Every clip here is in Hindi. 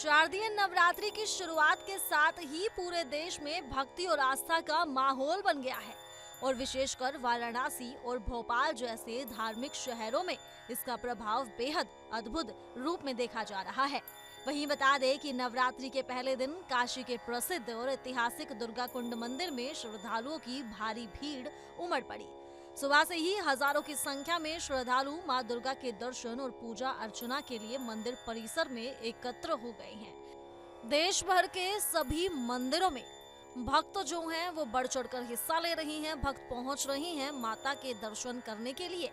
शारदीय नवरात्रि की शुरुआत के साथ ही पूरे देश में भक्ति और आस्था का माहौल बन गया है और विशेषकर वाराणसी और भोपाल जैसे धार्मिक शहरों में इसका प्रभाव बेहद अद्भुत रूप में देखा जा रहा है। वहीं बता दें कि नवरात्रि के पहले दिन काशी के प्रसिद्ध और ऐतिहासिक दुर्गा कुंड मंदिर में श्रद्धालुओं की भारी भीड़ उमड़ पड़ी। सुबह से ही हजारों की संख्या में श्रद्धालु मां दुर्गा के दर्शन और पूजा अर्चना के लिए मंदिर परिसर में एकत्र हो गए हैं। देश भर के सभी मंदिरों में भक्त जो हैं वो बढ़ चढ़कर हिस्सा ले रही हैं, भक्त पहुंच रही हैं माता के दर्शन करने के लिए।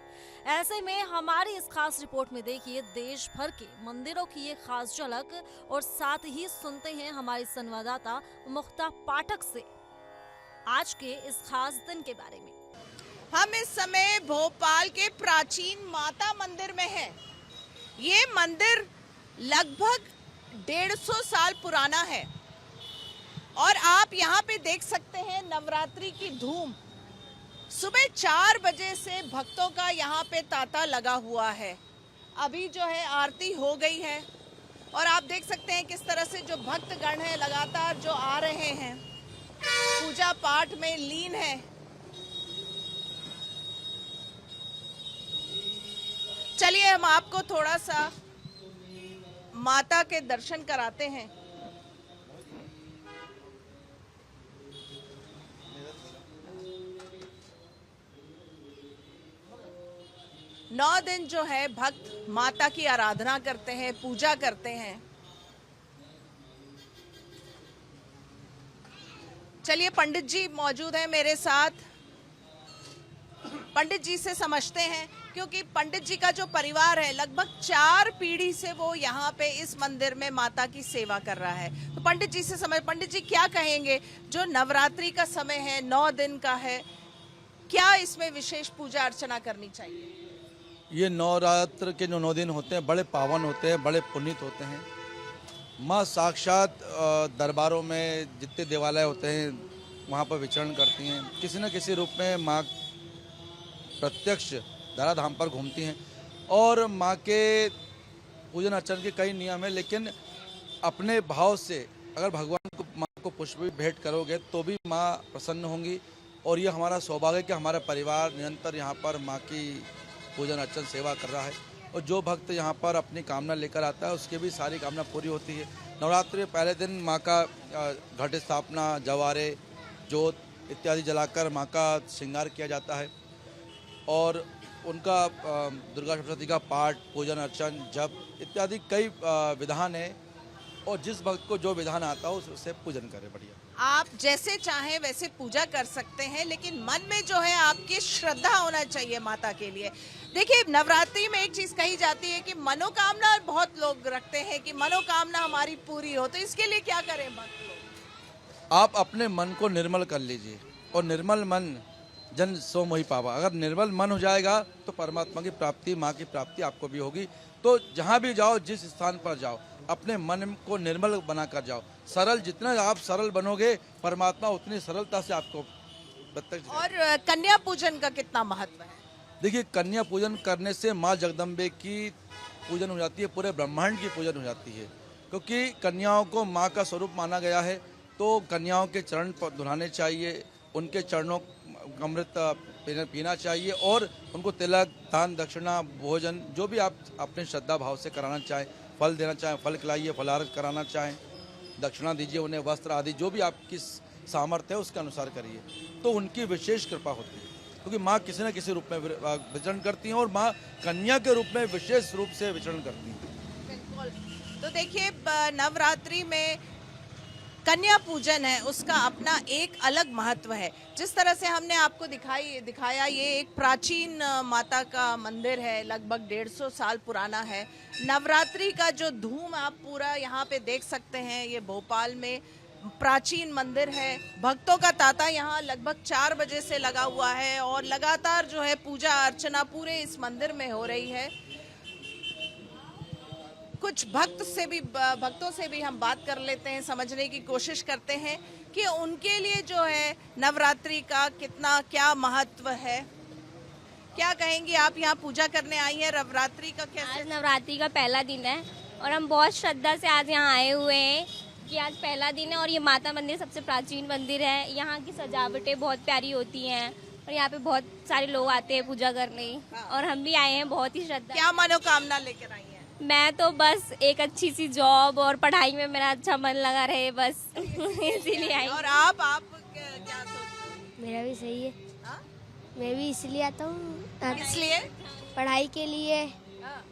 ऐसे में हमारी इस खास रिपोर्ट में देखिए देश भर के मंदिरों की ये खास झलक और साथ ही सुनते हैं हमारी संवाददाता मुक्ता पाठक से आज के इस खास दिन के बारे में। हम इस समय भोपाल के प्राचीन माता मंदिर में हैं। ये मंदिर लगभग 150 साल पुराना है और आप यहाँ पे देख सकते हैं नवरात्रि की धूम। सुबह 4 बजे से भक्तों का यहाँ पे तांता लगा हुआ है। अभी जो है आरती हो गई है और आप देख सकते हैं किस तरह से जो भक्तगण हैं लगातार जो आ रहे हैं, पूजा पाठ में लीन है। चलिए हम आपको थोड़ा सा माता के दर्शन कराते हैं। नौ दिन जो है भक्त माता की आराधना करते हैं, पूजा करते हैं। चलिए पंडित जी मौजूद हैं मेरे साथ, पंडित जी से समझते हैं क्योंकि पंडित जी का जो परिवार है लगभग 4 पीढ़ी से वो यहाँ पे इस मंदिर में माता की सेवा कर रहा है। तो पंडित जी से समझ, पंडित जी क्या कहेंगे, जो नवरात्रि का समय है 9 दिन का है, क्या इसमें विशेष पूजा अर्चना करनी चाहिए? ये नवरात्र के जो 9 दिन होते हैं बड़े पावन होते हैं, बड़े पुनीत होते हैं। माँ साक्षात दरबारों में जितने देवालय होते हैं वहाँ पर विचरण करती हैं। किसी न किसी रूप में माँ प्रत्यक्ष धराधाम पर घूमती हैं और माँ के पूजन अर्चन के कई नियम हैं, लेकिन अपने भाव से अगर भगवान को माँ को पुष्प भी भेंट करोगे तो भी माँ प्रसन्न होंगी। और ये हमारा सौभाग्य है कि हमारा परिवार निरंतर यहाँ पर माँ की पूजन अर्चन सेवा कर रहा है और जो भक्त यहाँ पर अपनी कामना लेकर आता है उसकी भी सारी कामना पूरी होती है। नवरात्रि पहले दिन माँ का घट स्थापना, जवारे, जोत इत्यादि जलाकर माँ का श्रृंगार किया जाता है और उनका दुर्गा सप्तशती का पाठ, पूजन अर्चन, जप इत्यादि कई विधान है और जिस भक्त को जो विधान आता हो उससे पूजन करें। बढ़िया, आप जैसे चाहें वैसे पूजा कर सकते हैं, लेकिन मन में जो है आपकी श्रद्धा होना चाहिए माता के लिए। देखिए नवरात्रि में एक चीज कही जाती है कि मनोकामना बहुत लोग रखते हैं कि मनोकामना हमारी पूरी हो, तो इसके लिए क्या करें भक्त लोग? आप अपने मन को निर्मल कर लीजिए और निर्मल मन जन सो मोहि पावा। अगर निर्मल मन हो जाएगा तो परमात्मा की प्राप्ति, माँ की प्राप्ति आपको भी होगी। तो जहाँ भी जाओ, जिस स्थान पर जाओ, अपने मन को निर्मल बनाकर जाओ। सरल, जितना आप सरल बनोगे परमात्मा उतनी सरलता से आपको प्रत्यक्ष। और कन्या पूजन का कितना महत्व है? देखिए कन्या पूजन करने से माँ जगदम्बे की पूजन हो जाती है, पूरे ब्रह्मांड की पूजन हो जाती है, क्योंकि कन्याओं को माँ का स्वरूप माना गया है। तो कन्याओं के चरण धुलाने चाहिए, उनके चरणों अमृत पीना चाहिए और उनको तिलक, दान, दक्षिणा, भोजन जो भी आप अपने श्रद्धा भाव से कराना चाहें, फल देना चाहें फल खिलाइए, फलाहार कराना चाहें, दक्षिणा दीजिए, उन्हें वस्त्र आदि जो भी आपकी सामर्थ्य है उसके अनुसार करिए, तो उनकी विशेष कृपा होती है। क्योंकि माँ किसी न किसी रूप में विचरण करती हैं और माँ कन्या के रूप में विशेष रूप से विचरण करती हैं। बिल्कुल। तो देखिए नवरात्रि में कन्या पूजन है, उसका अपना एक अलग महत्व है। जिस तरह से हमने आपको दिखाया ये एक प्राचीन माता का मंदिर है, लगभग 150 साल पुराना है। नवरात्रि का जो धूम आप पूरा यहाँ पे देख सकते हैं, ये भोपाल में प्राचीन मंदिर है। भक्तों का तांता यहाँ लगभग 4 बजे से लगा हुआ है और लगातार जो है पूजा अर्चना पूरे इस मंदिर में हो रही है। कुछ भक्तों से भी हम बात कर लेते हैं, समझने की कोशिश करते हैं कि उनके लिए जो है नवरात्रि का क्या महत्व है। क्या कहेंगी आप, यहाँ पूजा करने आई हैं, नवरात्रि का कैसे? आज नवरात्रि का पहला दिन है और हम बहुत श्रद्धा से आज यहाँ आए हुए हैं कि आज पहला दिन है और ये माता मंदिर सबसे प्राचीन मंदिर है। यहाँ की सजावटें बहुत प्यारी होती हैं और यहाँ पे बहुत सारे लोग आते हैं पूजा करने और हम भी आए हैं बहुत ही श्रद्धा। क्या मनोकामना लेकर आई हैं? मैं तो बस एक अच्छी सी जॉब और पढ़ाई में मेरा अच्छा मन लगा रहे बस इसीलिए आई। और आप क्या सोचते हैं? मेरा भी सही है। हाँ? मैं भी इसलिए आता हूँ इसलिए पढ़ाई के लिए हाँ,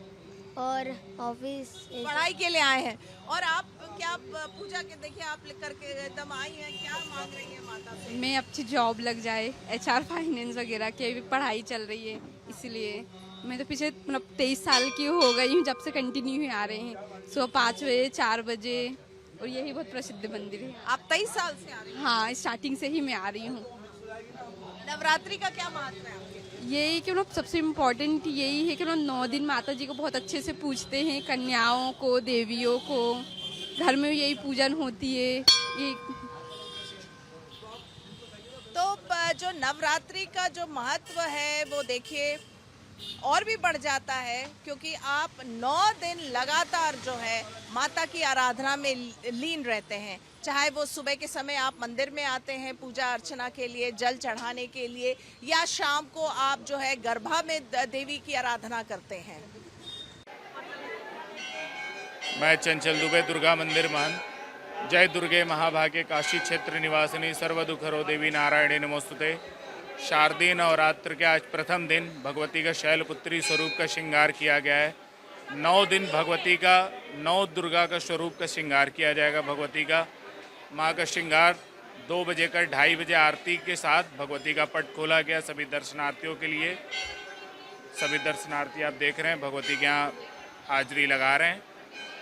और ऑफिस। पढ़ाई के लिए आए हैं। और आप क्या पूजा के देखिए आप लेकर के एकदम आई हैं, क्या मांग रही है माता से? मैं अच्छी जॉब लग जाए, HR फाइनेंस वगैरह की अभी पढ़ाई चल रही है, इसलिए मैं तो पीछे मतलब 23 साल की हो गई हूँ जब से कंटिन्यू ही आ रहे हैं सुबह 5 बजे 4 बजे और यही बहुत प्रसिद्ध मंदिर है। आप 23 साल से आ रही हैं। हाँ, स्टार्टिंग से ही मैं आ रही हूँ। नवरात्रि का क्या महत्व है आपके? यही कि मतलब सबसे इम्पोर्टेंट यही है कि मतलब 9 दिन माता जी को बहुत अच्छे से पूजते हैं, कन्याओं को, देवियों को, घर में यही पूजन होती है। ये तो जो नवरात्रि का जो महत्व है वो देखिए और भी बढ़ जाता है, क्योंकि आप 9 दिन लगातार जो है माता की आराधना में लीन रहते हैं। चाहे वो सुबह के समय आप मंदिर में आते हैं पूजा अर्चना के लिए, जल चढ़ाने के लिए, या शाम को आप जो है गरबा में देवी की आराधना करते हैं। मैं चंचल दुबे, दुर्गा मंदिर महंत। जय दुर्गे महाभागे काशी क्षेत्र निवासिनी सर्व दुख हरो देवी नारायणी नमोस्तुते। शारदीय नवरात्र के आज प्रथम दिन भगवती का शैलपुत्री स्वरूप का श्रृंगार किया गया है। 9 दिन भगवती का, 9 दुर्गा का स्वरूप का श्रृंगार किया जाएगा। भगवती का माँ का श्रृंगार 2 बजे का 2:30 बजे आरती के साथ भगवती का पट खोला गया सभी दर्शनार्थियों के लिए। सभी दर्शनार्थी आप देख रहे हैं भगवती के यहाँ हाजिरी लगा रहे हैं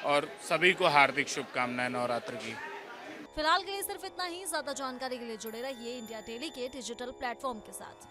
और सभी को हार्दिक शुभकामनाएं नवरात्र की। फिलहाल के लिए सिर्फ इतना ही। ज्यादा जानकारी के लिए जुड़े रहिए इंडिया डेली के डिजिटल प्लेटफॉर्म के साथ।